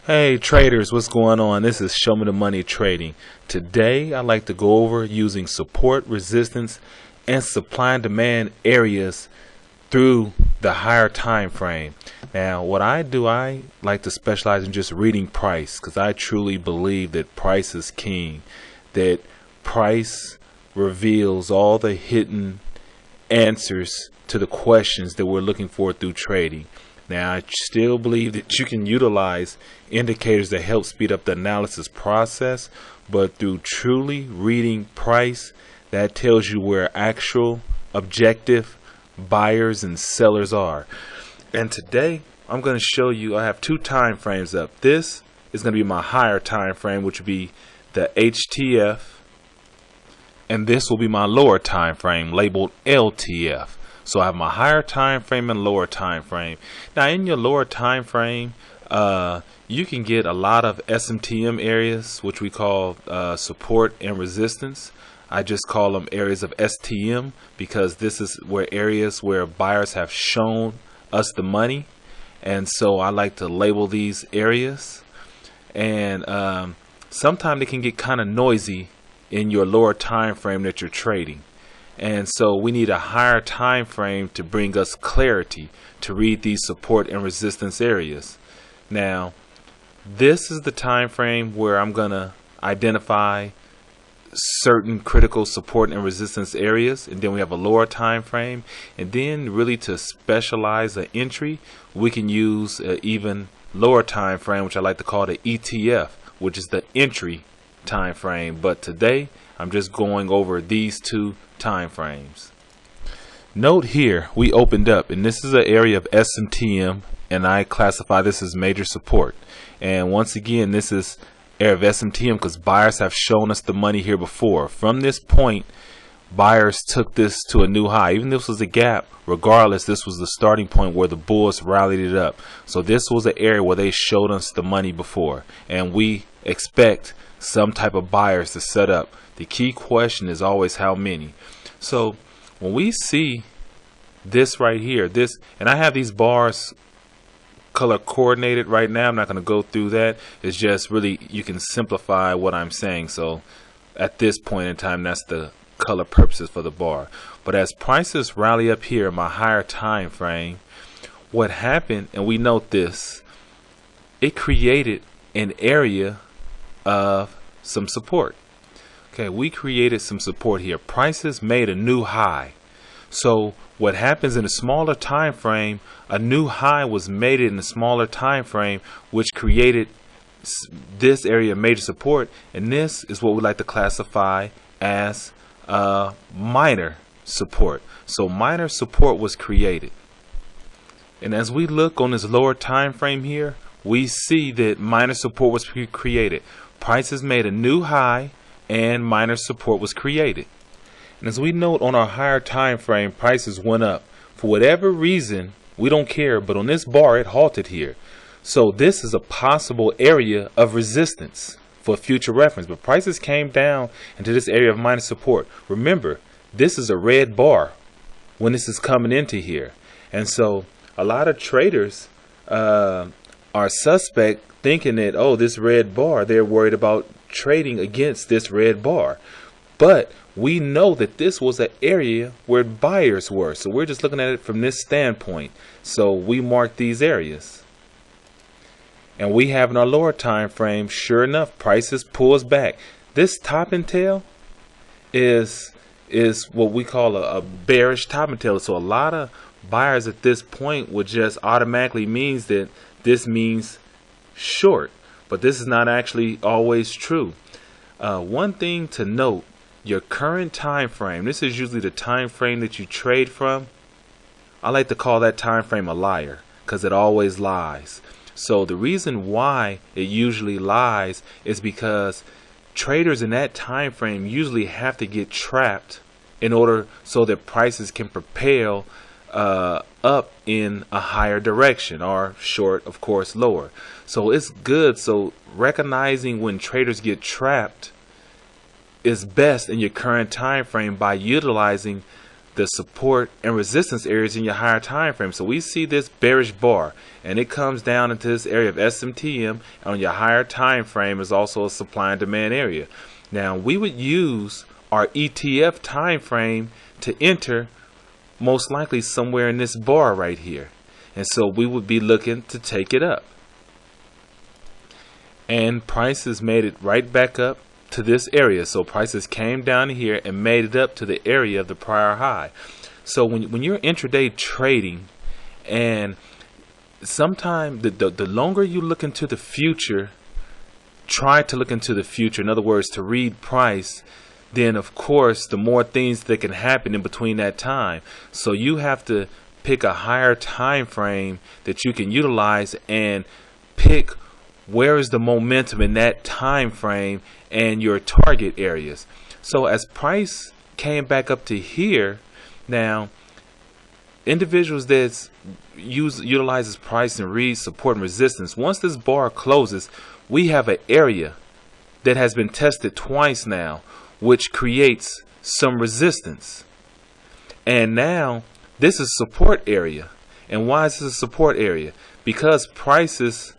Hey traders, what's going on? This is Show Me the Money Trading. Today I'd like to go over using support, resistance, and supply and demand areas through the higher time frame. Now what I do, I like to specialize in just reading price, because I truly believe that price is king, that price reveals all the hidden answers to the questions that we're looking for through trading. Now, I still believe that you can utilize indicators that help speed up the analysis process, but through truly reading price, that tells you where actual objective buyers and sellers are. And today, I'm going to show you, I have two time frames up. This is going to be my higher time frame, which would be the HTF, and this will be my lower time frame labeled LTF. So I have my higher time frame and lower time frame. Now in your lower time frame, you can get a lot of SMTM areas, which we call support and resistance. I just call them areas of STM because this is where areas where buyers have shown us the money, and so I like to label these areas. And sometimes it can get kind of noisy in your lower time frame that you're trading. And so we need a higher time frame to bring us clarity to read these support and resistance areas. Now, this is the time frame where I'm going to identify certain critical support and resistance areas, and then we have a lower time frame, and then really to specialize an entry, we can use an even lower time frame, which I like to call the ETF, which is the entry time frame. But today I'm just going over these two time frames. Note here we opened up, and this is an area of SMTM, and I classify this as major support. And once again, this is area of SMTM because buyers have shown us the money here before. From this point, buyers took this to a new high. Even if this was a gap, regardless, this was the starting point where the bulls rallied it up. So this was an area where they showed us the money before, and we expect some type of buyers to set up. The key question is always how many. So when we see this right here, this, and I have these bars color coordinated right now. I'm not going to go through that. It's just really you can simplify what I'm saying. So at this point in time, that's the color purposes for the bar. But as prices rally up here in my higher time frame, what happened, and we note this, it created an area of some support. Okay, we created some support here. Prices made a new high. So what happens in a smaller time frame, a new high was made in a smaller time frame, which created this area of major support, and this is what we like to classify as minor support. So minor support was created, and as we look on this lower time frame here, we see that minor support was created. Prices made a new high and minor support was created. And as we note on our higher time frame, prices went up. For whatever reason, we don't care, but on this bar it halted here. So this is a possible area of resistance for future reference. But prices came down into this area of minor support. Remember, this is a red bar when this is coming into here. And so a lot of traders are suspect, thinking that, oh, this red bar, they're worried about trading against this red bar. But we know that this was an area where buyers were, so we're just looking at it from this standpoint. So we mark these areas, and we have in our lower time frame, sure enough, prices pulls back. This top and tail is what we call a bearish top and tail. So a lot of buyers at this point would just automatically means that this means short, but this is not actually always true. One thing to note, your current time frame, this is usually the time frame that you trade from. I like to call that time frame a liar because it always lies. So the reason why it usually lies is because traders in that time frame usually have to get trapped in order so that prices can propel up in a higher direction, or short, of course, lower. So it's good. So recognizing when traders get trapped is best in your current time frame by utilizing the support and resistance areas in your higher time frame. So we see this bearish bar, and it comes down into this area of SMTM, and on your higher time frame is also a supply and demand area. Now we would use our ETF time frame to enter most likely somewhere in this bar right here, and so we would be looking to take it up, and prices made it right back up to this area. So prices came down here and made it up to the area of the prior high. So when you're intraday trading, and sometimes the longer you look into the future, try to look into the future, in other words, to read price, then of course the more things that can happen in between that time. So you have to pick a higher time frame that you can utilize and pick where is the momentum in that time frame and your target areas. So as price came back up to here, now individuals that utilizes price and read support and resistance, once this bar closes, we have an area that has been tested twice now, which creates some resistance. And now this is support area. And why is this a support area? Because prices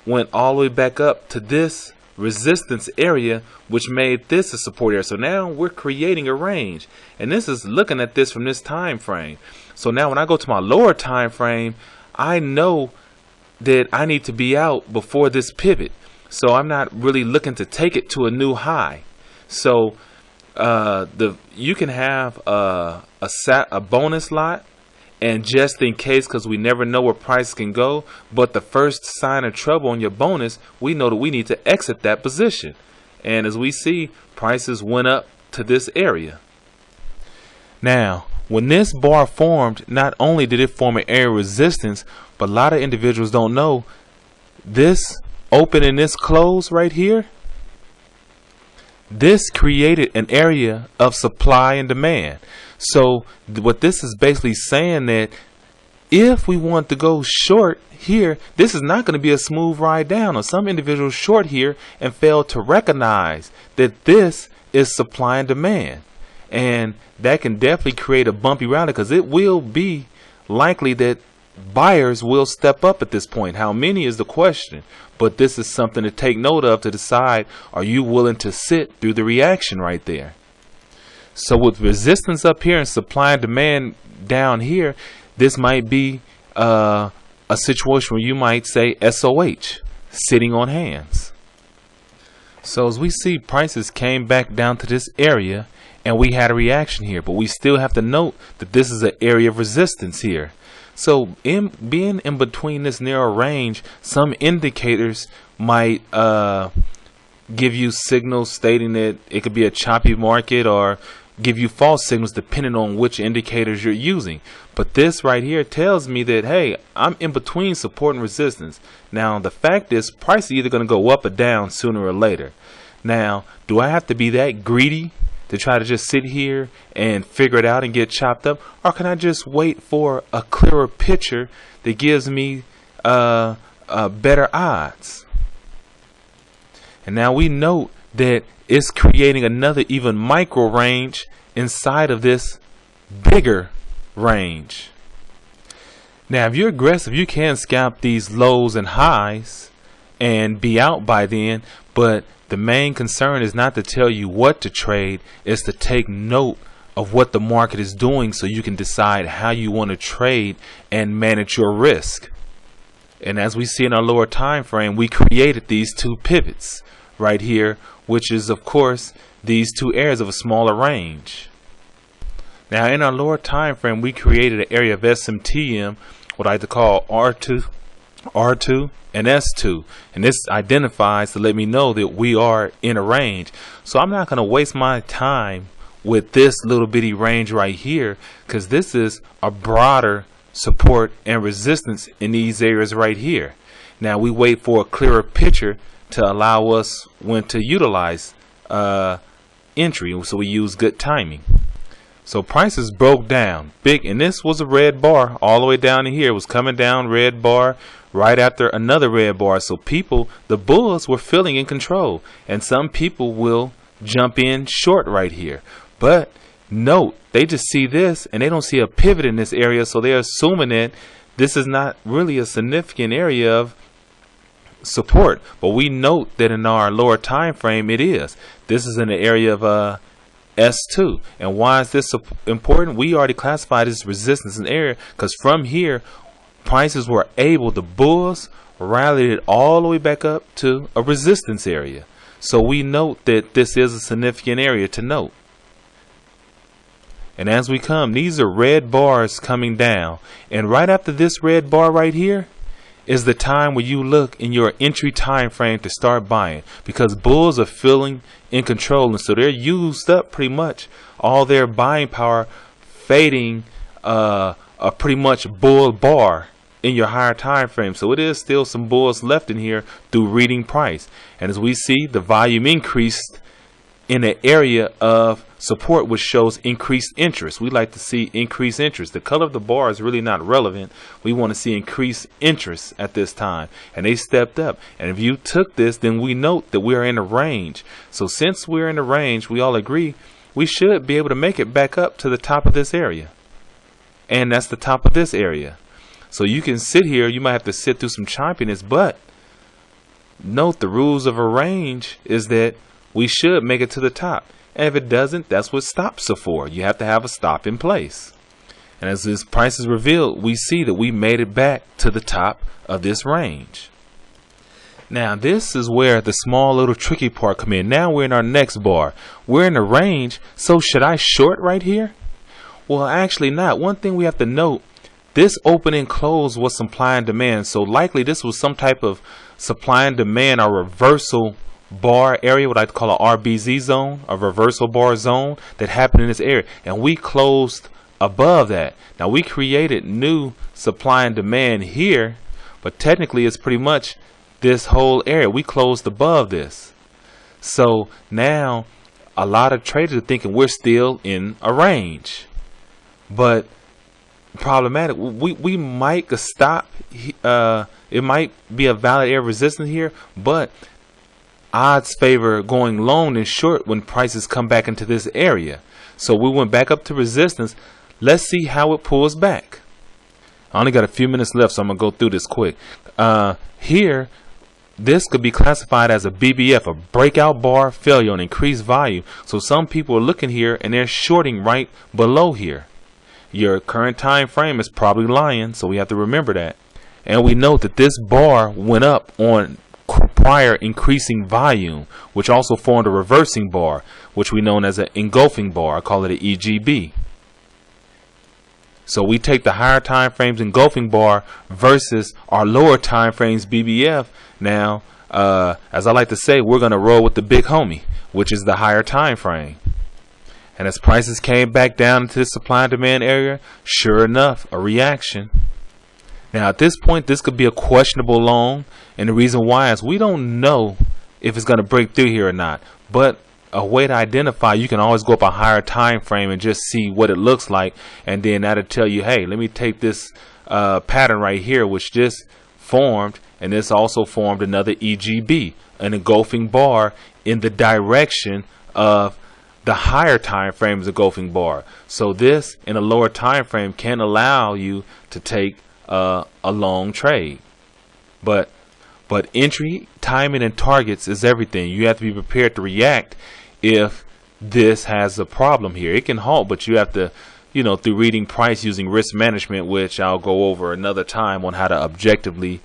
went all the way back up to this resistance area, which made this a support area. So now we're creating a range, and this is looking at this from this time frame. So now when I go to my lower time frame, I know that I need to be out before this pivot, so I'm not really looking to take it to a new high. So you can have a bonus lot, and just in case, because we never know where price can go, but the first sign of trouble on your bonus, we know that we need to exit that position. And as we see, prices went up to this area. Now when this bar formed, not only did it form an area of resistance, but a lot of individuals don't know this open and this close right here, this created an area of supply and demand. So what this is basically saying, that if we want to go short here, this is not going to be a smooth ride down. Or some individuals short here and fail to recognize that this is supply and demand, and that can definitely create a bumpy rally, because it will be likely that buyers will step up at this point. How many is the question, but this is something to take note of to decide, are you willing to sit through the reaction right there? So with resistance up here and supply and demand down here, this might be a situation where you might say SOH, sitting on hands. So as we see, prices came back down to this area and we had a reaction here, but we still have to note that this is an area of resistance here. So being in between this narrow range, some indicators might give you signals stating that it could be a choppy market, or give you false signals depending on which indicators you're using. But this right here tells me that, hey, I'm in between support and resistance. Now the fact is, price is either going to go up or down sooner or later. Now, do I have to be that greedy to try to just sit here and figure it out and get chopped up, or can I just wait for a clearer picture that gives me better odds? And now we note that it's creating another even micro range inside of this bigger range. Now if you're aggressive, you can scalp these lows and highs and be out by then, but the main concern is not to tell you what to trade, it's to take note of what the market is doing so you can decide how you want to trade and manage your risk. And as we see in our lower time frame, we created these two pivots right here, which is of course these two areas of a smaller range. Now in our lower time frame, we created an area of SMTM, what I like to call R2 and S2, and this identifies to let me know that we are in a range. So I'm not going to waste my time with this little bitty range right here, because this is a broader support and resistance in these areas right here. Now we wait for a clearer picture to allow us when to utilize entry, so we use good timing. So prices broke down big, and this was a red bar all the way down to here. It was coming down, red bar right after another red bar. So people, the bulls, were feeling in control, and some people will jump in short right here. But note, they just see this and they don't see a pivot in this area, so they're assuming that this is not really a significant area of support. But we note that in our lower time frame it is. This is in the area of S2. And why is this important? We already classified this resistance in area because from here prices were able, the bulls rallied it all the way back up to a resistance area. So we note that this is a significant area to note. And as we come, these are red bars coming down. And right after this red bar right here is the time where you look in your entry time frame to start buying, because bulls are feeling in control, and so they're used up pretty much all their buying power, fading a pretty much bull bar in your higher time frame. So it is still some bulls left in here through reading price. And as we see, the volume increased in the area of support, which shows increased interest. We like to see increased interest. The color of the bar is really not relevant. We want to see increased interest at this time, and they stepped up. And if you took this, then we note that we are in a range. So since we're in a range, we all agree we should be able to make it back up to the top of this area, and that's the top of this area. So you can sit here, you might have to sit through some choppiness, but note the rules of a range is that we should make it to the top. And if it doesn't, that's what stops are for. You have to have a stop in place. And as this price is revealed, we see that we made it back to the top of this range. Now this is where the small little tricky part come in. Now we're in our next bar. We're in the range, so should I short right here? Well, actually not. One thing we have to note, this open and close was supply and demand. So likely this was some type of supply and demand or reversal bar area, what I call a RBZ zone, a reversal bar zone that happened in this area, and we closed above that. Now we created new supply and demand here, but technically it's pretty much this whole area. We closed above this. So now a lot of traders are thinking we're still in a range, but problematic. We might stop. It might be a valid area of resistance here, but odds favor going long and short when prices come back into this area. So we went back up to resistance. Let's see how it pulls back. I only got a few minutes left, so I'm gonna go through this quick. Here, this could be classified as a BBF, a breakout bar failure on increased volume. So some people are looking here and they're shorting right below here. Your current time frame is probably lying, so we have to remember that. And we note that this bar went up on prior increasing volume, which also formed a reversing bar, which we know as an engulfing bar. I call it an EGB. So we take the higher time frames engulfing bar versus our lower time frames BBF. Now, as I like to say, we're going to roll with the big homie, which is the higher time frame. And as prices came back down into the supply and demand area, sure enough, a reaction. Now at this point, this could be a questionable long, and the reason why is we don't know if it's going to break through here or not. But a way to identify, you can always go up a higher time frame and just see what it looks like, and then that'll tell you, hey, let me take this pattern right here, which just formed, and this also formed another EGB, an engulfing bar in the direction of the higher time frames engulfing bar. So this in a lower time frame can allow you to take a long trade, but entry, timing, and targets is everything. You have to be prepared to react if this has a problem here. It can halt, but you have to, through reading price using risk management, which I'll go over another time on how to objectively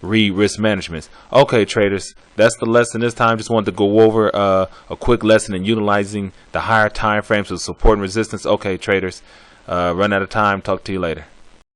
read risk management. Okay, traders, that's the lesson this time. Just wanted to go over a quick lesson in utilizing the higher time frames of support and resistance. Okay, traders, run out of time. Talk to you later.